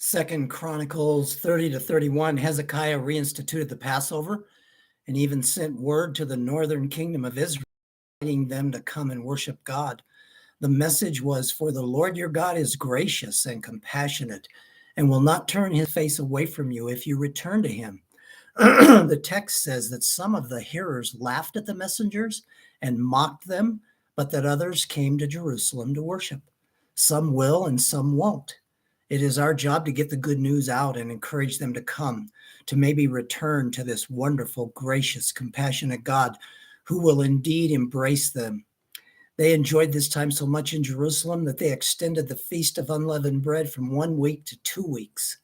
Second Chronicles 30 to 31, Hezekiah reinstituted the Passover and even sent word to the northern kingdom of Israel, inviting them to come and worship God. The message was, "For the Lord your God is gracious and compassionate and will not turn his face away from you if you return to him." The text says that some of the hearers laughed at the messengers and mocked them, but that others came to Jerusalem to worship. Some will and some won't. It is our job to get the good news out and encourage them to come, to maybe return to this wonderful, gracious, compassionate God who will indeed embrace them. They enjoyed this time so much in Jerusalem that they extended the Feast of Unleavened Bread from 1 week to 2 weeks.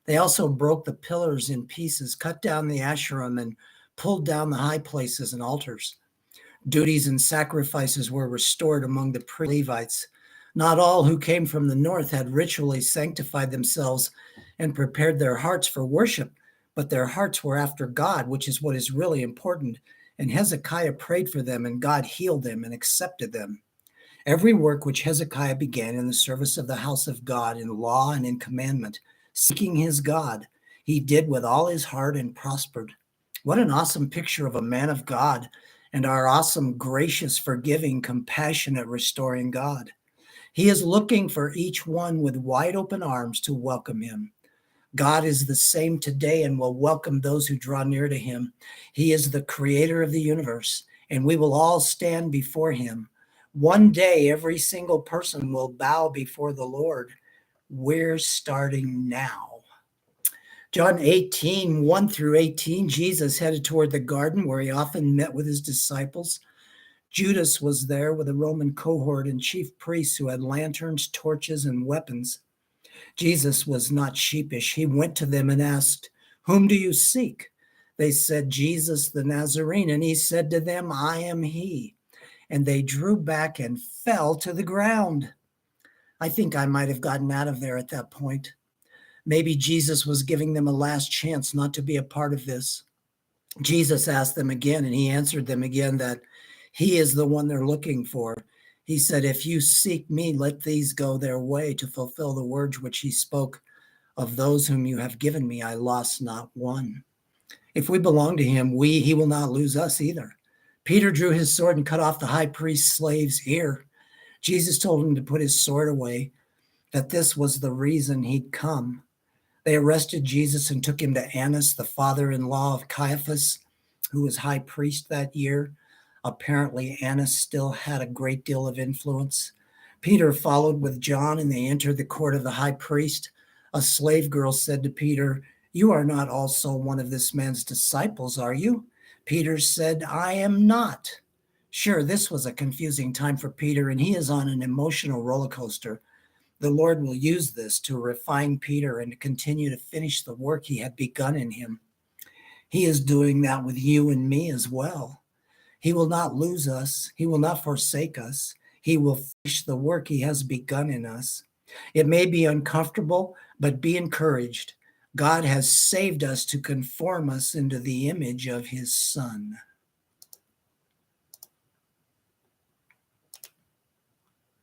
They also broke the pillars in pieces, cut down the Asherim, and pulled down the high places and altars. Duties and sacrifices were restored among the Levites. Not all who came from the north had ritually sanctified themselves and prepared their hearts for worship, but their hearts were after God, which is what is really important. And Hezekiah prayed for them, and God healed them and accepted them. Every work which Hezekiah began in the service of the house of God, in law and in commandment, seeking his God, he did with all his heart and prospered. What an awesome picture of a man of God and our awesome, gracious, forgiving, compassionate, restoring God. He is looking for each one with wide open arms to welcome him. God is the same today and will welcome those who draw near to him. He is the creator of the universe, and we will all stand before him. One day, every single person will bow before the Lord. We're starting now. John 18, 1 through 18, Jesus headed toward the garden where he often met with his disciples. Judas was there with a Roman cohort and chief priests who had lanterns, torches, and weapons. Jesus was not sheepish. He went to them and asked, "Whom do you seek?" They said, "Jesus the Nazarene." And he said to them, "I am he." And they drew back and fell to the ground. I think I might have gotten out of there at that point. Maybe Jesus was giving them a last chance not to be a part of this. Jesus asked them again, and he answered them again that he is the one they're looking for. He said, "If you seek me, let these go their way," to fulfill the words which he spoke. "Of those whom you have given me, I lost not one." If we belong to him, he will not lose us either. Peter drew his sword and cut off the high priest's slave's ear. Jesus told him to put his sword away, that this was the reason he'd come. They arrested Jesus and took him to Annas, the father-in-law of Caiaphas, who was high priest that year. Apparently, Annas still had a great deal of influence. Peter followed with John, and they entered the court of the high priest. A slave girl said to Peter, "You are not also one of this man's disciples, are you?" Peter said, "I am not." Sure, this was a confusing time for Peter, and he is on an emotional roller coaster. The Lord will use this to refine Peter and to continue to finish the work he had begun in him. He is doing that with you and me as well. He will not lose us. He will not forsake us. He will finish the work he has begun in us. It may be uncomfortable, but be encouraged. God has saved us to conform us into the image of his Son.